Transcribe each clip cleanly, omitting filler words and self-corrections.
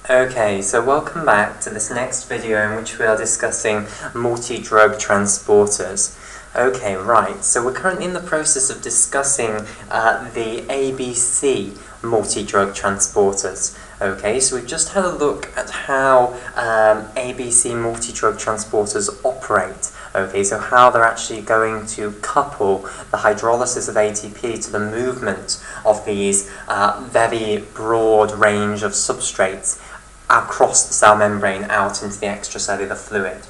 Okay, so welcome back to this next video in which we are discussing multi-drug transporters. Okay, right, so we're currently in the process of discussing the ABC multi-drug transporters. Okay, so we've just had a look at how ABC multi-drug transporters operate. Okay, so how they're actually going to couple the hydrolysis of ATP to the movement of these very broad range of substrates across the cell membrane out into the extracellular fluid.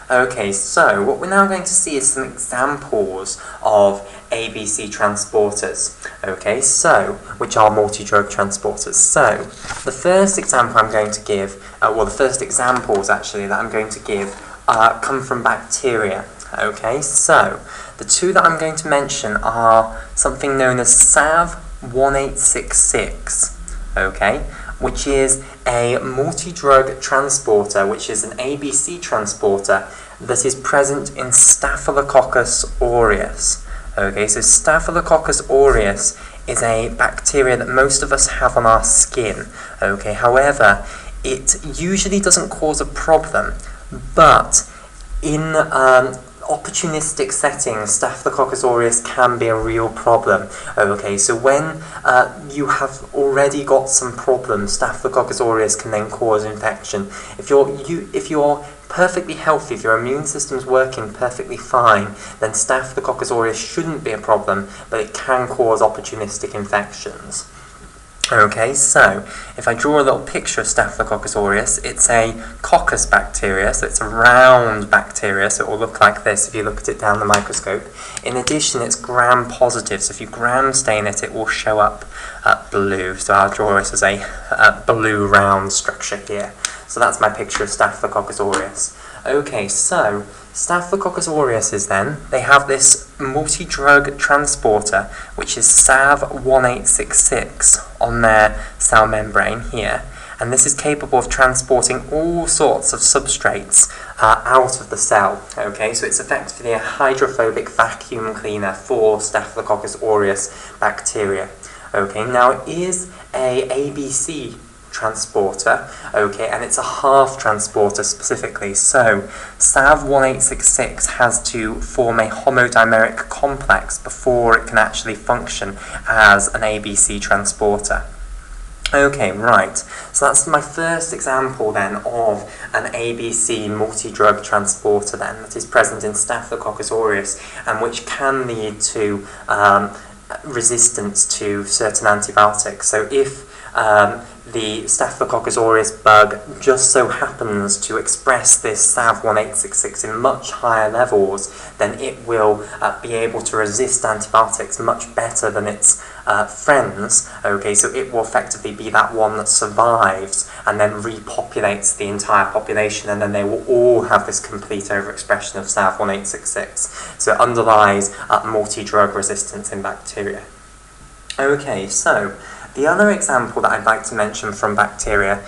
Okay, so what we're now going to see is some examples of ABC transporters, okay, so, which are multi-drug transporters. So, the first example I'm going to give, the first examples actually that I'm going to give come from bacteria, okay, so, the two that I'm going to mention are something known as SAV1866, okay, which is a multi-drug transporter, which is an ABC transporter that is present in Staphylococcus aureus. Okay, so Staphylococcus aureus is a bacteria that most of us have on our skin. Okay, however, it usually doesn't cause a problem, but in opportunistic settings, Staphylococcus aureus can be a real problem. Okay, so when you have already got some problems, Staphylococcus aureus can then cause infection. If you're perfectly healthy, if your immune system's working perfectly fine, then Staphylococcus aureus shouldn't be a problem, but it can cause opportunistic infections. Okay, so if I draw a little picture of Staphylococcus aureus, it's a coccus bacteria, so it's a round bacteria, so it will look like this if you look at it down the microscope. In addition, it's gram-positive, so if you gram stain it, it will show up blue. So I'll draw it as a blue round structure here. So that's my picture of Staphylococcus aureus. Okay, so Staphylococcus aureus is then, they have this multi-drug transporter, which is SAV1866 on their cell membrane here, and this is capable of transporting all sorts of substrates out of the cell. Okay, so it's effectively a hydrophobic vacuum cleaner for Staphylococcus aureus bacteria. Okay, now it is a ABC transporter, okay, and it's a half transporter specifically, so SAV1866 has to form a homodimeric complex before it can actually function as an ABC transporter. Okay, right, so that's my first example then of an ABC multi-drug transporter then that is present in Staphylococcus aureus and which can lead to resistance to certain antibiotics. So if the Staphylococcus aureus bug just so happens to express this SAV1866 in much higher levels, then it will be able to resist antibiotics much better than its friends. Okay, so it will effectively be that one that survives and then repopulates the entire population, and then they will all have this complete overexpression of SAV1866. So it underlies multi-drug resistance in bacteria. Okay, so the other example that I'd like to mention from bacteria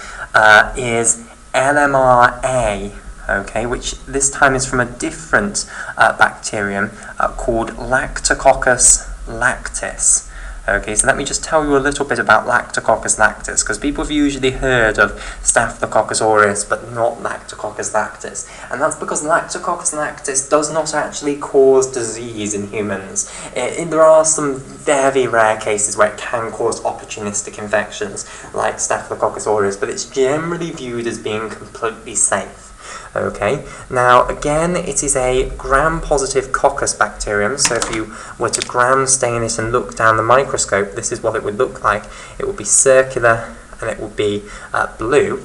is LMRA, okay, which this time is from a different bacterium called Lactococcus lactis. Okay, so let me just tell you a little bit about Lactococcus lactis, because people have usually heard of Staphylococcus aureus but not Lactococcus lactis, and that's because Lactococcus lactis does not actually cause disease in humans. There are some very rare cases where it can cause opportunistic infections like Staphylococcus aureus, but it's generally viewed as being completely safe. Okay, now again it is a gram-positive coccus bacterium, so if you were to gram stain it and look down the microscope, this is what it would look like. It would be circular and it would be blue.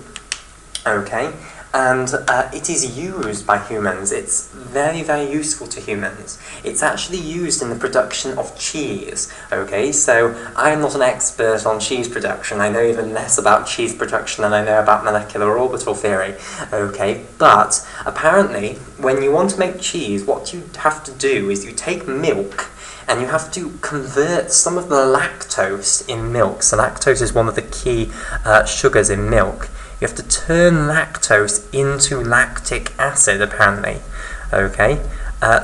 Okay, and it is used by humans. It's very, very useful to humans. It's actually used in the production of cheese. Okay, so I'm not an expert on cheese production. I know even less about cheese production than I know about molecular orbital theory. Okay, but apparently when you want to make cheese, what you have to do is you take milk and you have to convert some of the lactose in milk. So lactose is one of the key sugars in milk. You have to turn lactose into lactic acid, apparently. Okay,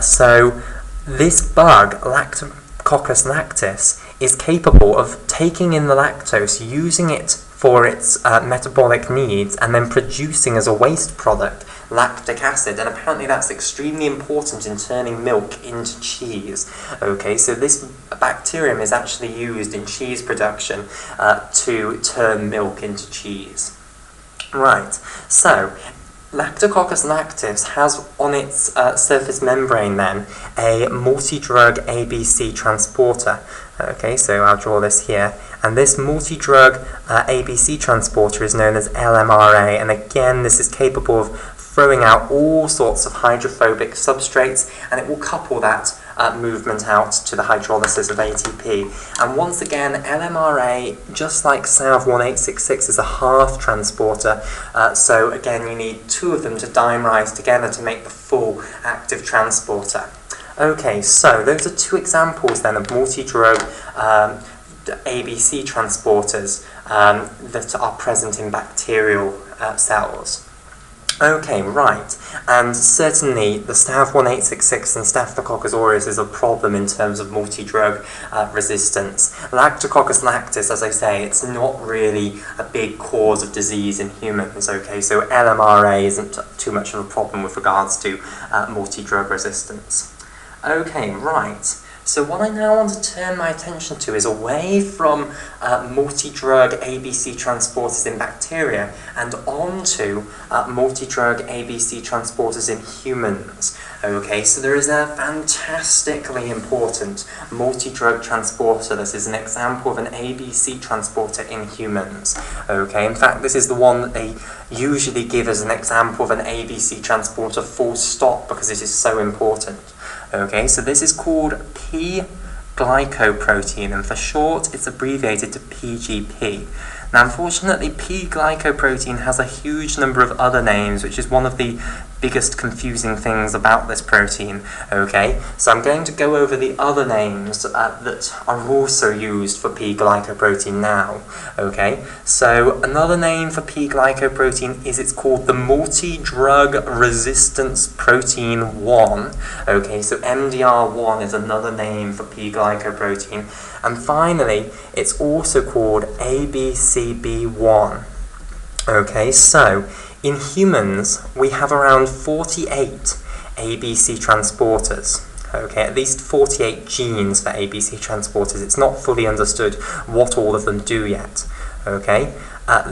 so this bug, Lactococcus lactis, is capable of taking in the lactose, using it for its metabolic needs and then producing as a waste product lactic acid, and apparently that's extremely important in turning milk into cheese. Okay, so this bacterium is actually used in cheese production to turn milk into cheese. Right, so Lactococcus lactis has on its surface membrane then a multidrug ABC transporter. Okay, so I'll draw this here. And this multidrug ABC transporter is known as LMRA, and again this is capable of throwing out all sorts of hydrophobic substrates, and it will couple that movement out to the hydrolysis of ATP. And once again, LMRA, just like SAV1866, is a half transporter, so again you need two of them to dimerize together to make the full active transporter. Okay, so those are two examples then of multidrug ABC transporters that are present in bacterial cells. Okay, right, and certainly the SAV1866 and Staphylococcus aureus is a problem in terms of multidrug resistance. Lactococcus lactis, as I say, it's not really a big cause of disease in humans, okay, so LMRA isn't too much of a problem with regards to multidrug resistance. Okay, right. So what I now want to turn my attention to is away from multidrug ABC transporters in bacteria and onto multidrug ABC transporters in humans. Okay, so there is a fantastically important multidrug transporter. This is an example of an ABC transporter in humans. Okay, in fact, this is the one that they usually give as an example of an ABC transporter full stop because it is so important. Okay, so this is called P-glycoprotein, and for short it's abbreviated to PGP. Now unfortunately P-glycoprotein has a huge number of other names, which is one of the biggest confusing things about this protein. Okay, so I'm going to go over the other names that are also used for P-glycoprotein now. Okay, so another name for P-glycoprotein is it's called the multi-drug resistance protein 1. Okay, so MDR1 is another name for P-glycoprotein. And finally, it's also called ABCB1. Okay, so in humans, we have around 48 ABC transporters. Okay, at least 48 genes for ABC transporters. It's not fully understood what all of them do yet. Okay,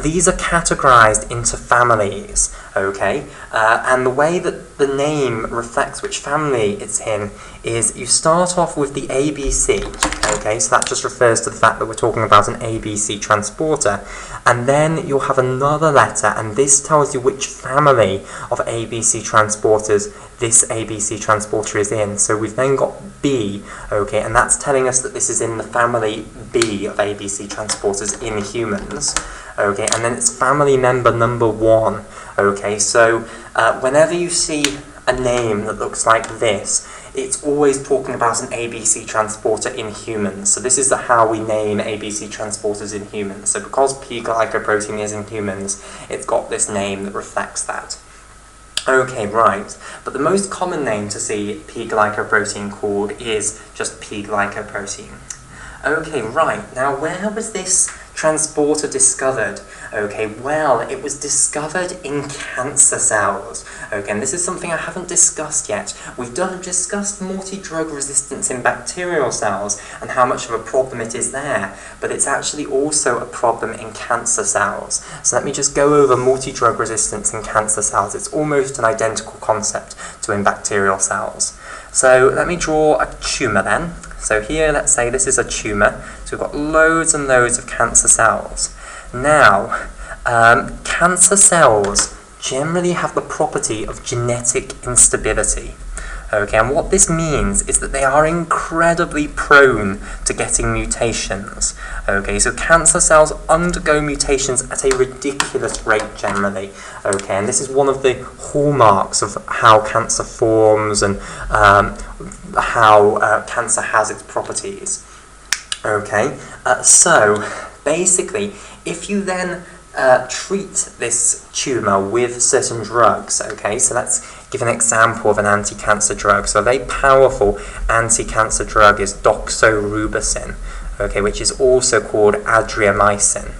these are categorized into families. Okay, and the way that the name reflects which family it's in is you start off with the ABC. Okay, so that just refers to the fact that we're talking about an ABC transporter, and then you'll have another letter, and this tells you which family of ABC transporters this ABC transporter is in. So we've then got B, okay, and that's telling us that this is in the family B of ABC transporters in humans. Okay, and then it's family member number 1. Okay, so whenever you see a name that looks like this, it's always talking about an ABC transporter in humans. So this is how we name ABC transporters in humans. So because P-glycoprotein is in humans, it's got this name that reflects that. Okay, right. But the most common name to see P-glycoprotein called is just P-glycoprotein. Okay, right. Now, where was this transporter discovered? Okay, well, it was discovered in cancer cells. Okay, and this is something I haven't discussed yet. We've discussed multi-drug resistance in bacterial cells and how much of a problem it is there, but it's actually also a problem in cancer cells. So let me just go over multi-drug resistance in cancer cells. It's almost an identical concept to in bacterial cells. So let me draw a tumour then. So here, let's say this is a tumour. So we've got loads and loads of cancer cells. Now, cancer cells generally have the property of genetic instability. Okay, and what this means is that they are incredibly prone to getting mutations. Okay, so cancer cells undergo mutations at a ridiculous rate generally. Okay, and this is one of the hallmarks of how cancer forms and how cancer has its properties. Okay, so basically, if you then treat this tumour with certain drugs, okay, so let's give an example of an anti-cancer drug. So a very powerful anti-cancer drug is doxorubicin, okay, which is also called adriamycin.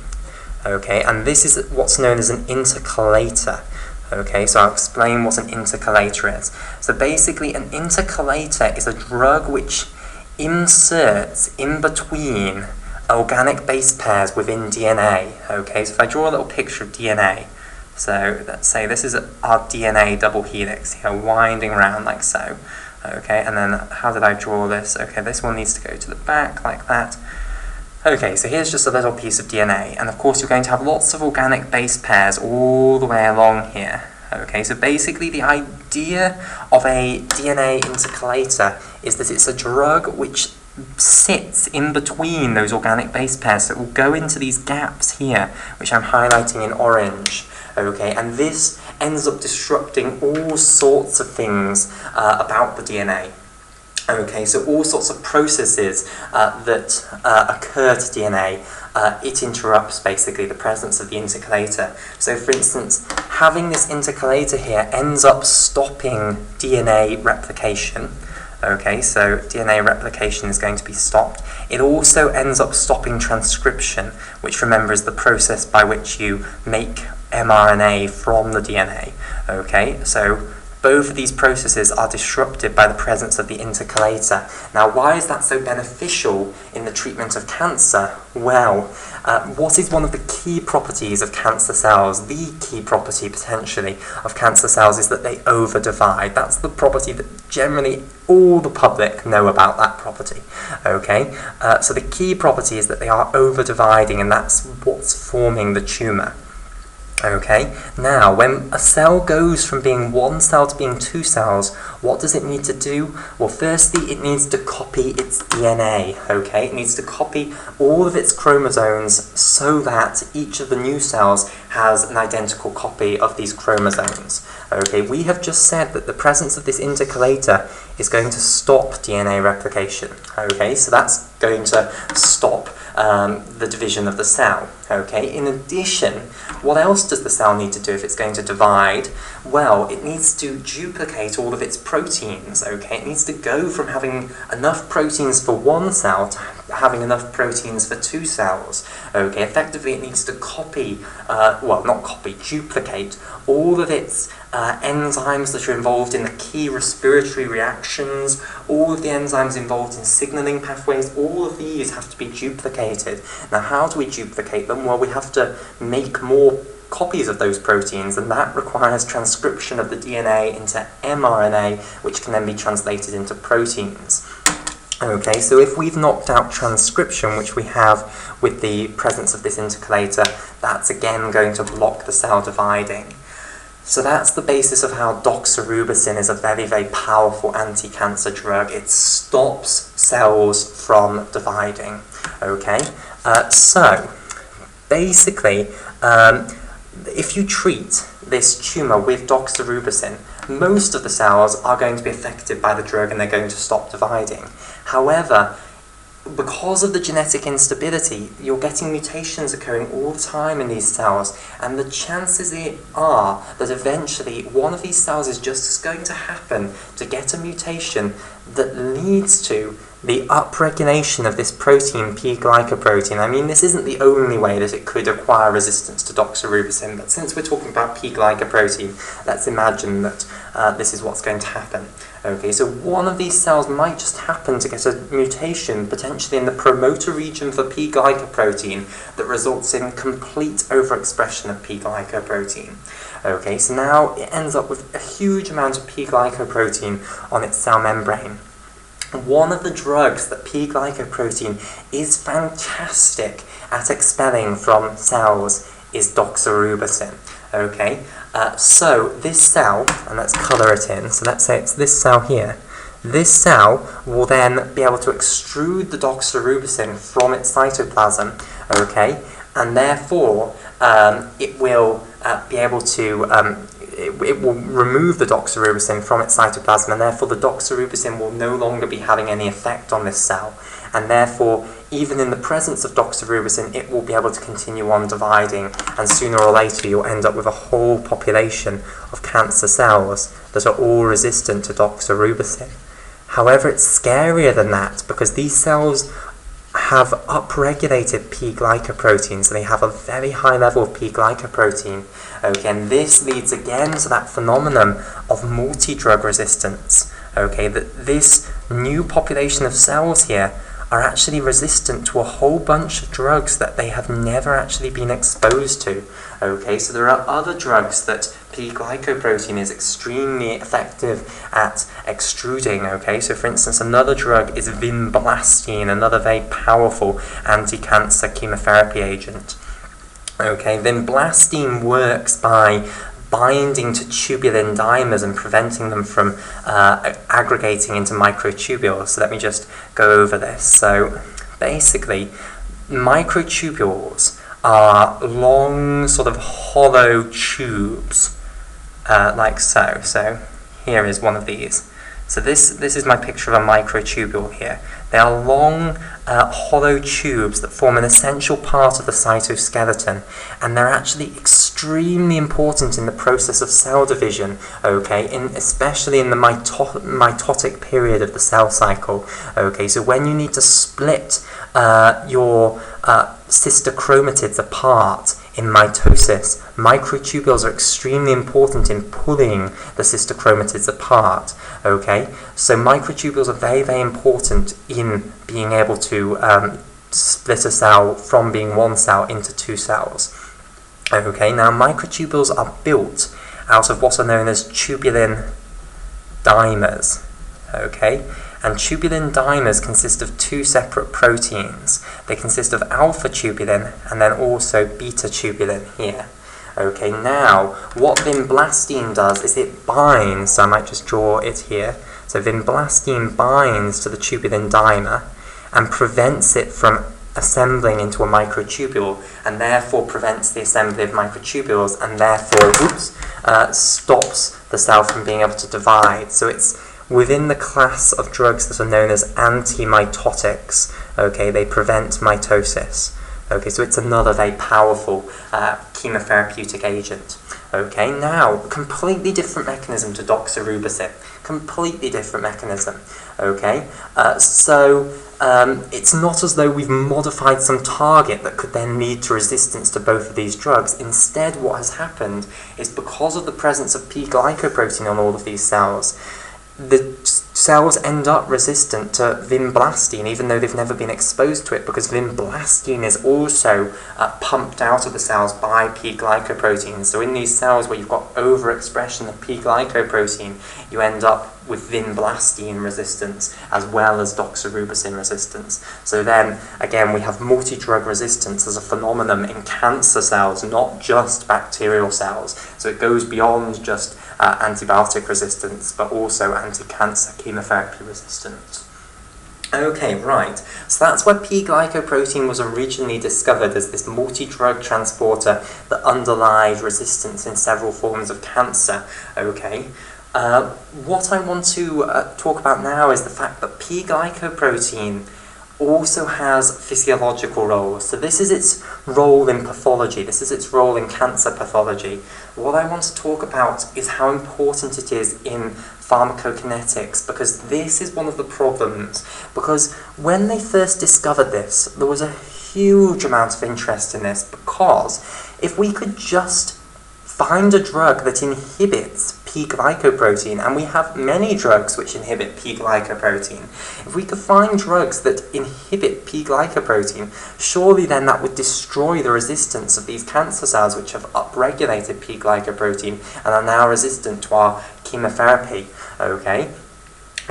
Okay, and this is what's known as an intercalator. Okay, so I'll explain what an intercalator is. So basically, an intercalator is a drug which inserts in between organic base pairs within DNA. Okay, so if I draw a little picture of DNA, so let's say this is our DNA double helix here, winding around like so. Okay, and then how did I draw this? Okay, this one needs to go to the back like that. Okay, so here's just a little piece of DNA, and of course you're going to have lots of organic base pairs all the way along here. Okay, so basically the idea of a DNA intercalator is that it's a drug which sits in between those organic base pairs, so it will go into these gaps here, which I'm highlighting in orange. Okay, and this ends up disrupting all sorts of things about the DNA. Okay, so all sorts of processes that occur to DNA, it interrupts basically the presence of the intercalator. So for instance, having this intercalator here ends up stopping DNA replication. Okay, so DNA replication is going to be stopped. It also ends up stopping transcription, which remember is the process by which you make mRNA from the DNA. Okay, so both of these processes are disrupted by the presence of the intercalator. Now, why is that so beneficial in the treatment of cancer? Well, what is one of the key properties of cancer cells? The key property, potentially, of cancer cells is that they over-divide. That's the property that generally all the public know about that property. Okay, so the key property is that they are over-dividing, and that's what's forming the tumour. Okay, now when a cell goes from being one cell to being two cells, what does it need to do? Well, firstly, it needs to copy its DNA, okay? It needs to copy all of its chromosomes so that each of the new cells has an identical copy of these chromosomes. Okay, we have just said that the presence of this intercalator is going to stop DNA replication. Okay, so that's going to stop the division of the cell. Okay, in addition, what else does the cell need to do if it's going to divide? Well, it needs to duplicate all of its proteins. Okay, it needs to go from having enough proteins for one cell to having enough proteins for two cells. Okay, effectively it needs to copy, well, not copy, duplicate all of its enzymes that are involved in the key respiratory reactions, all of the enzymes involved in signaling pathways, all of these have to be duplicated. Now, how do we duplicate them? Well, we have to make more copies of those proteins, and that requires transcription of the DNA into mRNA, which can then be translated into proteins. Okay, so if we've knocked out transcription, which we have with the presence of this intercalator, that's again going to block the cell dividing. So that's the basis of how doxorubicin is a very, very powerful anti-cancer drug. It stops cells from dividing. Okay, so basically, if you treat this tumour with doxorubicin, most of the cells are going to be affected by the drug and they're going to stop dividing. However, because of the genetic instability, you're getting mutations occurring all the time in these cells, and the chances are that eventually one of these cells is just going to happen to get a mutation that leads to the upregulation of this protein, P-glycoprotein. I mean, this isn't the only way that it could acquire resistance to doxorubicin, but since we're talking about P-glycoprotein, let's imagine that this is what's going to happen. Okay, so one of these cells might just happen to get a mutation, potentially in the promoter region for P-glycoprotein, that results in complete overexpression of P-glycoprotein. Okay, so now it ends up with a huge amount of P-glycoprotein on its cell membrane. One of the drugs that P-glycoprotein is fantastic at expelling from cells is doxorubicin. Okay, so this cell, and let's colour it in, so let's say it's this cell here. This cell will then be able to extrude the doxorubicin from its cytoplasm, okay, and therefore it will be able to, it will remove the doxorubicin from its cytoplasm, and therefore the doxorubicin will no longer be having any effect on this cell, and therefore even in the presence of doxorubicin it will be able to continue on dividing, and sooner or later you'll end up with a whole population of cancer cells that are all resistant to doxorubicin. However, it's scarier than that, because these cells have upregulated P-glycoprotein, so they have a very high level of P-glycoprotein. Okay, and this leads again to that phenomenon of multidrug resistance. Okay, that this new population of cells here are actually resistant to a whole bunch of drugs that they have never actually been exposed to. Okay, so there are other drugs that P-glycoprotein is extremely effective at extruding. Okay, so for instance, another drug is vinblastine, another very powerful anti-cancer chemotherapy agent. Okay, vinblastine works by binding to tubulin dimers and preventing them from aggregating into microtubules. So let me just go over this. So basically, microtubules are long, sort of hollow tubes, like so. So here is one of these. So this is my picture of a microtubule here. They are long, hollow tubes that form an essential part of the cytoskeleton, and they're actually extremely important in the process of cell division, okay, especially in the mitotic period of the cell cycle. Okay, so when you need to split your sister chromatids apart in mitosis, microtubules are extremely important in pulling the sister chromatids apart. Okay, so microtubules are very, very important in being able to split a cell from being one cell into two cells. Okay, now microtubules are built out of what are known as tubulin dimers. Okay, and tubulin dimers consist of two separate proteins. They consist of alpha tubulin and then also beta tubulin here. Okay, now what vinblastine does is it binds, so I might just draw it here. So vinblastine binds to the tubulin dimer and prevents it from assembling into a microtubule, and therefore prevents the assembly of microtubules, and therefore stops the cell from being able to divide. So it's within the class of drugs that are known as anti-mitotics. Okay, they prevent mitosis. Okay, so it's another very powerful chemotherapeutic agent. Okay, now, completely different mechanism to doxorubicin. Completely different mechanism. Okay, so it's not as though we've modified some target that could then lead to resistance to both of these drugs. Instead, what has happened is because of the presence of P-glycoprotein on all of these cells, the cells end up resistant to vinblastine, even though they've never been exposed to it, because vinblastine is also pumped out of the cells by P-glycoprotein. So in these cells where you've got overexpression of P-glycoprotein, you end up with vinblastine resistance as well as doxorubicin resistance. So then, again, we have multi-drug resistance as a phenomenon in cancer cells, not just bacterial cells. So it goes beyond just antibiotic resistance, but also anti-cancer chemotherapy resistance. Okay, right. So that's where P-glycoprotein was originally discovered as this multi-drug transporter that underlies resistance in several forms of cancer. Okay. What I want to talk about now is the fact that P-glycoprotein also has physiological roles. So this is its role in pathology, this is its role in cancer pathology. What I want to talk about is how important it is in pharmacokinetics, because this is one of the problems. Because when they first discovered this, there was a huge amount of interest in this, because if we could just find a drug that inhibits P-glycoprotein, and we have many drugs which inhibit P-glycoprotein. If we could find drugs that inhibit P-glycoprotein, surely then that would destroy the resistance of these cancer cells which have upregulated P-glycoprotein and are now resistant to our chemotherapy. Okay?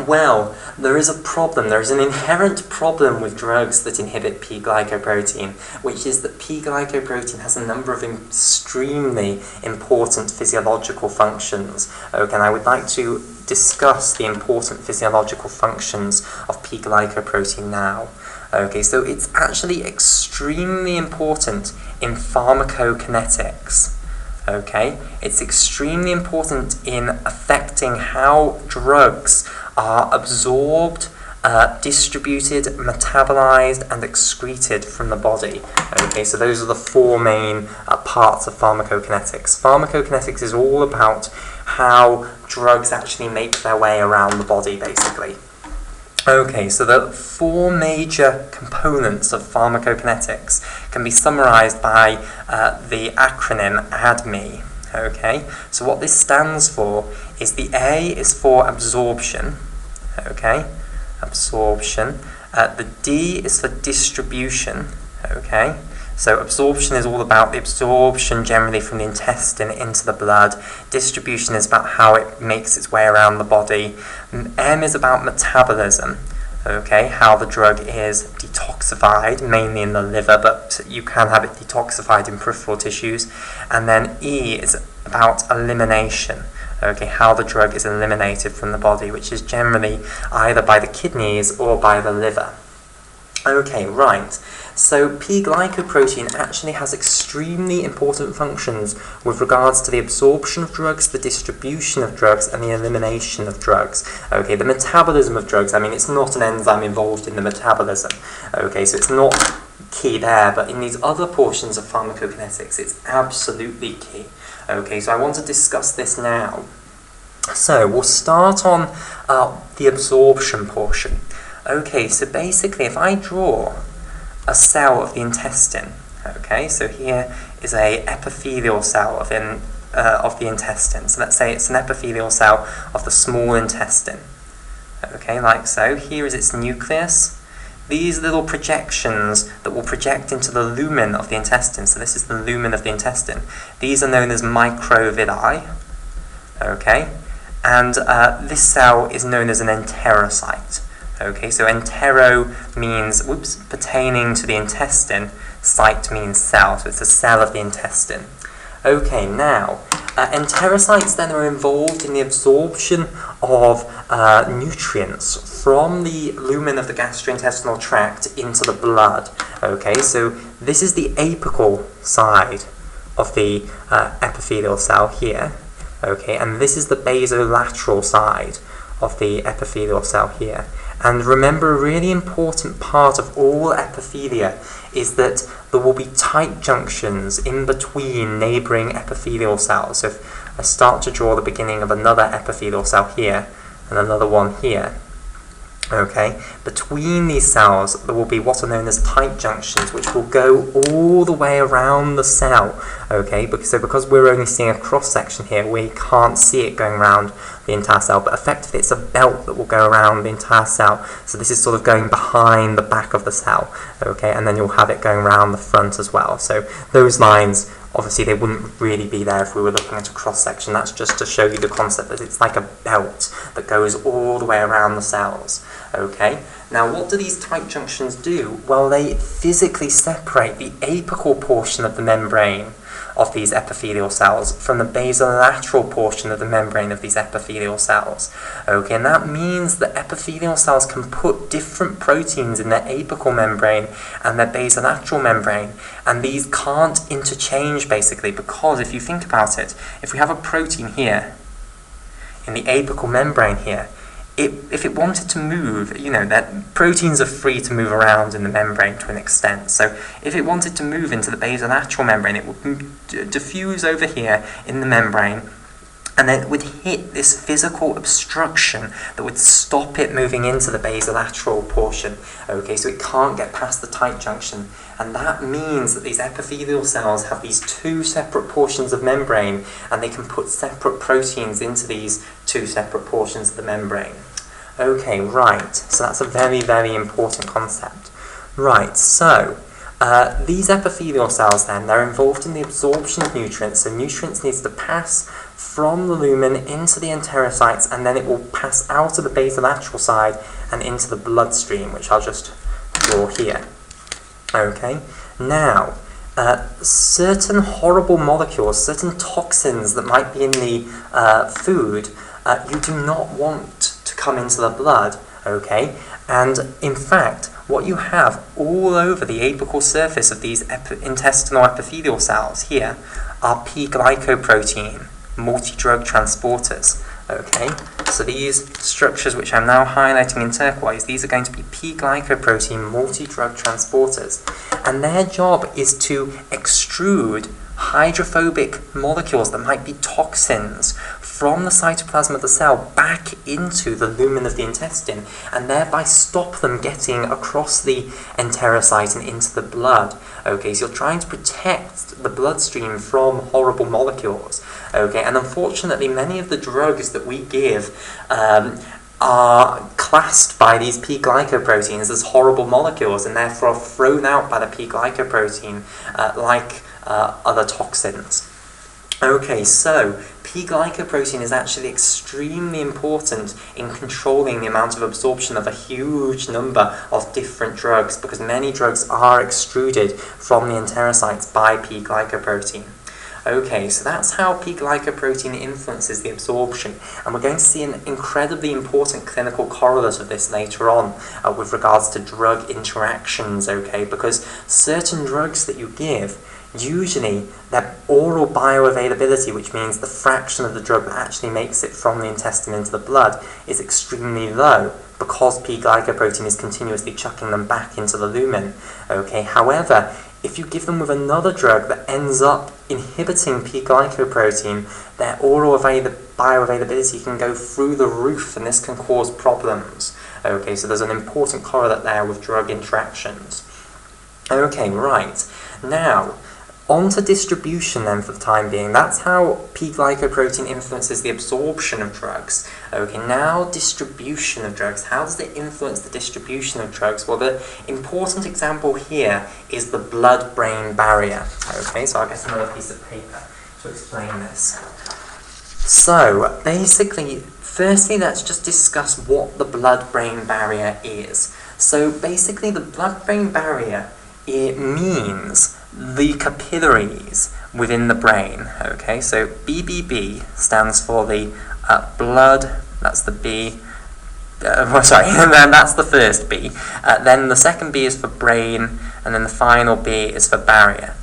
Well, there is a problem. There is an inherent problem with drugs that inhibit P-glycoprotein, which is that P-glycoprotein has a number of extremely important physiological functions. Okay, and I would like to discuss the important physiological functions of P-glycoprotein now. Okay, so it's actually extremely important in pharmacokinetics. Okay, it's extremely important in affecting how drugs are absorbed, distributed, metabolized, and excreted from the body. Okay, so those are the four main parts of pharmacokinetics. Pharmacokinetics is all about how drugs actually make their way around the body, basically. Okay, so the four major components of pharmacokinetics can be summarized by the acronym ADME. Okay, so what this stands for is the A is for absorption. Okay, absorption. The D is for distribution. Okay, so absorption is all about the absorption generally from the intestine into the blood. Distribution is about how it makes its way around the body. M is about metabolism. Okay, how the drug is detoxified, mainly in the liver, but you can have it detoxified in peripheral tissues. And then E is about elimination. Okay, how the drug is eliminated from the body, which is generally either by the kidneys or by the liver. Okay, right. So P-glycoprotein actually has extremely important functions with regards to the absorption of drugs, the distribution of drugs, and the elimination of drugs. Okay, the metabolism of drugs, I mean, it's not an enzyme involved in the metabolism. Okay, so it's not key there, but in these other portions of pharmacokinetics, it's absolutely key. Okay, so I want to discuss this now. So we'll start on the absorption portion. Okay, so basically if I draw a cell of the intestine, okay, so here is a epithelial cell of the intestine. So let's say it's an epithelial cell of the small intestine. Okay, like so. Here is its nucleus. These little projections that will project into the lumen of the intestine, so this is the lumen of the intestine, these are known as microvilli. Okay, and this cell is known as an enterocyte. Okay, so entero means, pertaining to the intestine, cyte means cell, so it's a cell of the intestine. Okay, now, enterocytes then are involved in the absorption of nutrients from the lumen of the gastrointestinal tract into the blood. Okay, so this is the apical side of the epithelial cell here. Okay, and this is the basolateral side of the epithelial cell here. And remember, a really important part of all epithelia is that there will be tight junctions in between neighbouring epithelial cells. So if I start to draw the beginning of another epithelial cell here and another one here, okay, between these cells there will be what are known as tight junctions, which will go all the way around the cell. Okay, because we're only seeing a cross section here, we can't see it going around the entire cell, but effectively it's a belt that will go around the entire cell. So this is sort of going behind the back of the cell. Okay, and then you'll have it going around the front as well. So those lines, obviously they wouldn't really be there if we were looking at a cross section. That's just to show you the concept that it's like a belt that goes all the way around the cells. Okay, now what do these tight junctions do? Well, they physically separate the apical portion of the membrane of these epithelial cells from the basolateral portion of the membrane of these epithelial cells. Okay, and that means that epithelial cells can put different proteins in their apical membrane and their basolateral membrane, and these can't interchange basically, because if you think about it, if we have a protein here in the apical membrane here, if it wanted to move, you know, that proteins are free to move around in the membrane to an extent. So if it wanted to move into the basolateral membrane, it would diffuse over here in the membrane, and then it would hit this physical obstruction that would stop it moving into the basolateral portion. Okay, so it can't get past the tight junction, and that means that these epithelial cells have these two separate portions of membrane, and they can put separate proteins into these two separate portions of the membrane. Okay, right, so that's a very, very important concept. Right, so these epithelial cells then, they're involved in the absorption of nutrients, so nutrients needs to pass from the lumen into the enterocytes, and then it will pass out of the basolateral side and into the bloodstream, which I'll just draw here. Okay, now, certain horrible molecules, certain toxins that might be in the food, you do not want to come into the blood, okay? And in fact, what you have all over the apical surface of these intestinal epithelial cells here are P-glycoprotein multidrug transporters. Okay, so these structures which I'm now highlighting in turquoise, these are going to be P-glycoprotein multidrug transporters, and their job is to extrude hydrophobic molecules that might be toxins from the cytoplasm of the cell back into the lumen of the intestine, and thereby stop them getting across the enterocyte and into the blood. Okay, so you're trying to protect the bloodstream from horrible molecules. Okay, and unfortunately many of the drugs that we give are classed by these P-glycoproteins as horrible molecules, and therefore are thrown out by the P-glycoprotein like other toxins. Okay, so P-glycoprotein is actually extremely important in controlling the amount of absorption of a huge number of different drugs, because many drugs are extruded from the enterocytes by P-glycoprotein. Okay, so that's how P-glycoprotein influences the absorption, and we're going to see an incredibly important clinical correlate of this later on with regards to drug interactions, okay, because certain drugs that you give, usually their oral bioavailability, which means the fraction of the drug that actually makes it from the intestine into the blood, is extremely low, because P-glycoprotein is continuously chucking them back into the lumen. Okay, however, if you give them with another drug that ends up inhibiting P-glycoprotein, their oral bioavailability can go through the roof, and this can cause problems. Okay, so there's an important correlate there with drug interactions. Okay, right. Now, on to distribution then for the time being. That's how P-glycoprotein influences the absorption of drugs. Okay, now distribution of drugs. How does it influence the distribution of drugs? Well, the important example here is the blood-brain barrier. Okay, so I'll get another piece of paper to explain this. So, basically, firstly, let's just discuss what the blood-brain barrier is. So, basically, the blood-brain barrier, it means the capillaries within the brain. Okay, so BBB stands for the blood, that's the B, and then that's the first B. Then the second B is for brain, and then the final B is for barrier.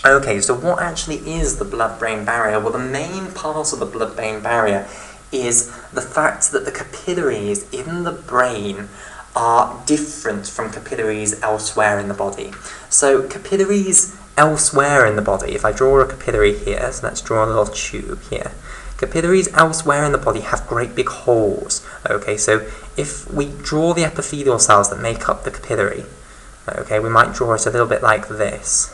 Okay, so what actually is the blood-brain barrier? Well, the main part of the blood-brain barrier is the fact that the capillaries in the brain are different from capillaries elsewhere in the body. So capillaries elsewhere in the body, if I draw a capillary here, so let's draw a little tube here. Capillaries elsewhere in the body have great big holes. Okay, so if we draw the epithelial cells that make up the capillary, okay, we might draw it a little bit like this.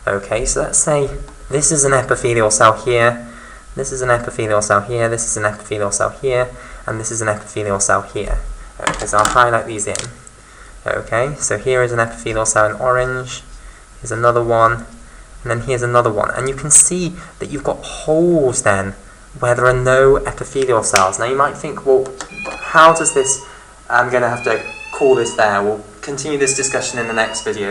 Okay, so let's say this is an epithelial cell here, this is an epithelial cell here, this is an epithelial cell here, and this is an epithelial cell here. Okay, so I'll highlight these in. Okay, so here is an epithelial cell in orange, here's another one, and then here's another one. And you can see that you've got holes then where there are no epithelial cells. Now you might think, well, how does this, I'm going to have to call this there. We'll continue this discussion in the next video.